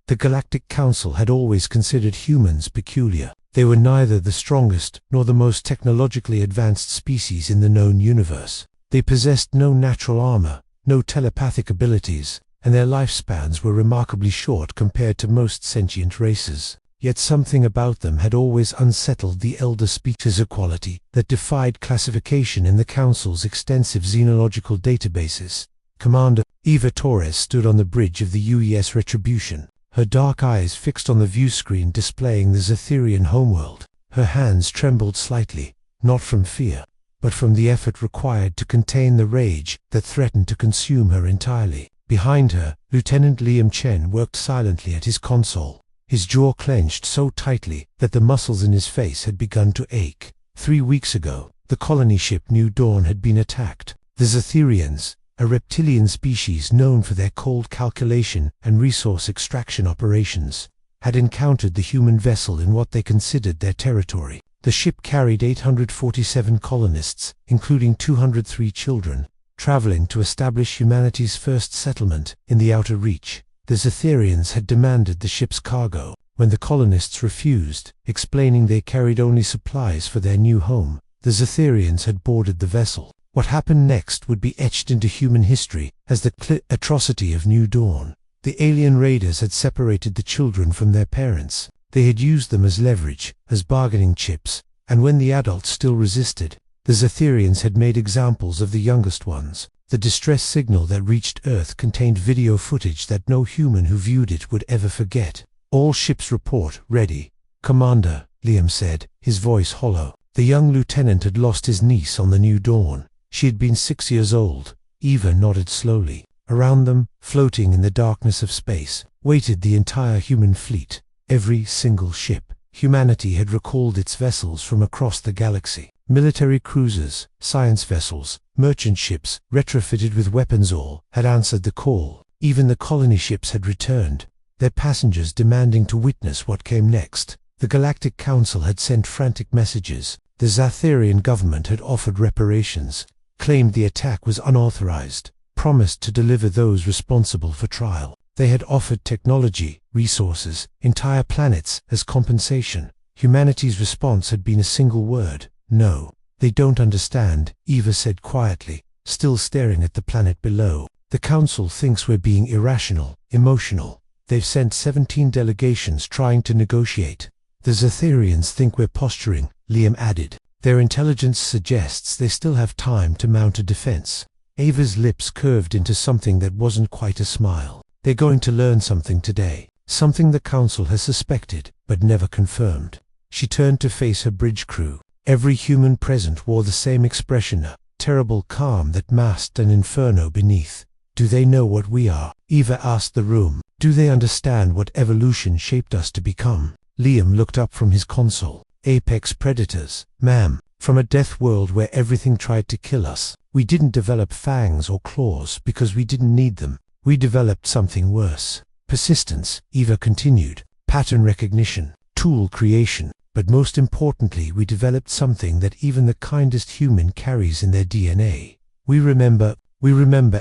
The Galactic Council had always considered humans peculiar. They were neither the strongest nor the most technologically advanced species in the known universe. They possessed no natural armor, no telepathic abilities, and their lifespans were remarkably short compared to most sentient races. Yet something about them had always unsettled the elder species, a quality that defied classification in the Council's extensive xenological databases. Commander Eva Torres stood on the bridge of the UES Retribution, her dark eyes fixed on the viewscreen displaying the Zetherian homeworld. Her hands trembled slightly, not from fear, but from the effort required to contain the rage that threatened to consume her entirely. Behind her, Lieutenant Liam Chen worked silently at his console, his jaw clenched so tightly that the muscles in his face had begun to ache. 3 weeks ago, the colony ship New Dawn had been attacked. The Zetherians, a reptilian species known for their cold calculation and resource extraction operations, had encountered the human vessel in what they considered their territory. The ship carried 847 colonists, including 203 children, traveling to establish humanity's first settlement in the outer reach. The Zetherians had demanded the ship's cargo. When the colonists refused, explaining they carried only supplies for their new home, the Zetherians had boarded the vessel. What happened next would be etched into human history as the atrocity of New Dawn. The alien raiders had separated the children from their parents. They had used them as leverage, as bargaining chips, and when the adults still resisted, the Zetherians had made examples of the youngest ones. The distress signal that reached Earth contained video footage that no human who viewed it would ever forget. "All ships report, ready, Commander," Liam said, his voice hollow. The young lieutenant had lost his niece on the New Dawn. She had been 6 years old. Eva nodded slowly. Around them, floating in the darkness of space, waited the entire human fleet. Every single ship. Humanity had recalled its vessels from across the galaxy. Military cruisers, science vessels, merchant ships, retrofitted with weapons, all had answered the call. Even the colony ships had returned, their passengers demanding to witness what came next. The Galactic Council had sent frantic messages. The Zetherian government had offered reparations, claimed the attack was unauthorized, promised to deliver those responsible for trial. They had offered technology, resources, entire planets as compensation. Humanity's response had been a single word: no. "They don't understand," Eva said quietly, still staring at the planet below. "The Council thinks we're being irrational, emotional. They've sent 17 delegations trying to negotiate. The Zetherians think we're posturing," Liam added. "Their intelligence suggests they still have time to mount a defense." Ava's lips curved into something that wasn't quite a smile. "They're going to learn something today, something the Council has suspected, but never confirmed." She turned to face her bridge crew. Every human present wore the same expression, a terrible calm that masked an inferno beneath. "Do they know what we are?" Eva asked the room. "Do they understand what evolution shaped us to become?" Liam looked up from his console. "Apex predators, ma'am. From a death world where everything tried to kill us. We didn't develop fangs or claws because we didn't need them. We developed something worse. Persistence," Eva continued. "Pattern recognition, tool creation. But most importantly, we developed something that even the kindest human carries in their DNA. We remember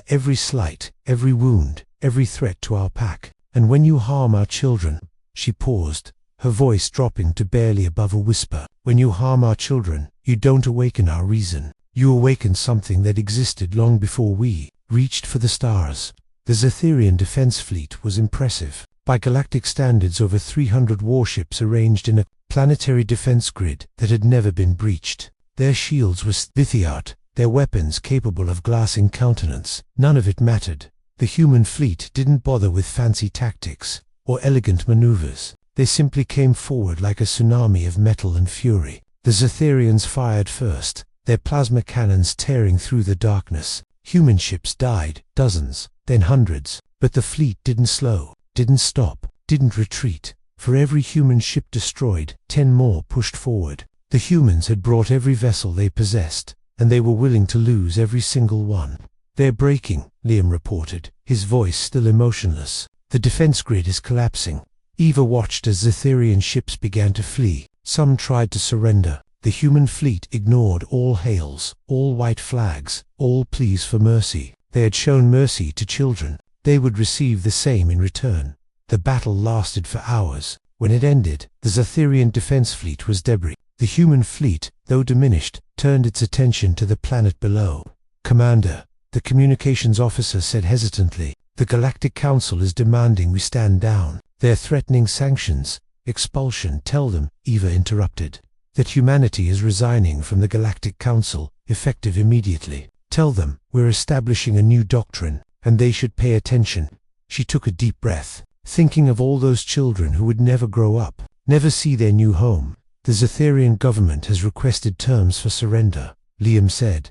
every slight, every wound, every threat to our pack. And when you harm our children," she paused, her voice dropping to barely above a whisper, "when you harm our children, you don't awaken our reason. You awaken something that existed long before we reached for the stars." The Zetherian defense fleet was impressive. By galactic standards, over 300 warships arranged in a planetary defense grid that had never been breached. Their shields were state-of-the-art, their weapons capable of glassing countenance. None of it mattered. The human fleet didn't bother with fancy tactics or elegant maneuvers. They simply came forward like a tsunami of metal and fury. The Zetherians fired first, their plasma cannons tearing through the darkness. Human ships died, dozens, then hundreds, but the fleet didn't slow, didn't stop, didn't retreat. For every human ship destroyed, 10 more pushed forward. The humans had brought every vessel they possessed, and they were willing to lose every single one. "They're breaking," Liam reported, his voice still emotionless. "The defense grid is collapsing." Eva watched as Zetherian ships began to flee. Some tried to surrender. The human fleet ignored all hails, all white flags, all pleas for mercy. They had shown mercy to children. They would receive the same in return. The battle lasted for hours. When it ended, the Zetherian defense fleet was debris. The human fleet, though diminished, turned its attention to the planet below. "Commander," the communications officer said hesitantly, "the Galactic Council is demanding we stand down. They're threatening sanctions, expulsion." "Tell them," Eva interrupted, "that humanity is resigning from the Galactic Council, effective immediately. Tell them we're establishing a new doctrine, and they should pay attention." She took a deep breath, thinking of all those children who would never grow up, never see their new home. "The Zetherian government has requested terms for surrender," Liam said.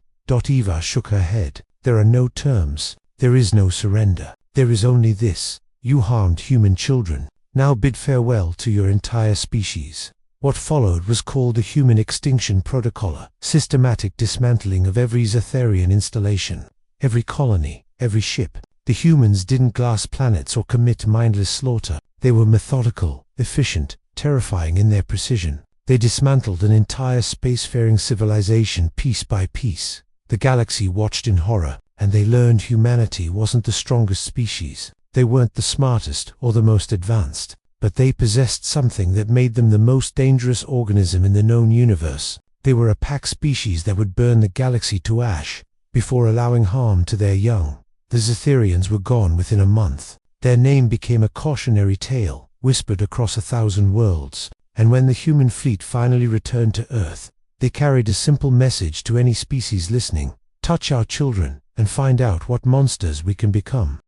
Eva shook her head. "There are no terms. There is no surrender. There is only this: you harmed human children. Now bid farewell to your entire species." What followed was called the Human Extinction Protocol, a systematic dismantling of every Zetherian installation, every colony, every ship. The humans didn't glass planets or commit mindless slaughter. They were methodical, efficient, terrifying in their precision. They dismantled an entire spacefaring civilization piece by piece. The galaxy watched in horror, and they learned humanity wasn't the strongest species. They weren't the smartest or the most advanced, but they possessed something that made them the most dangerous organism in the known universe. They were a pack species that would burn the galaxy to ash before allowing harm to their young. The Zetherians were gone within a month. Their name became a cautionary tale, whispered across 1,000 worlds, and when the human fleet finally returned to Earth, they carried a simple message to any species listening: touch our children, and find out what monsters we can become.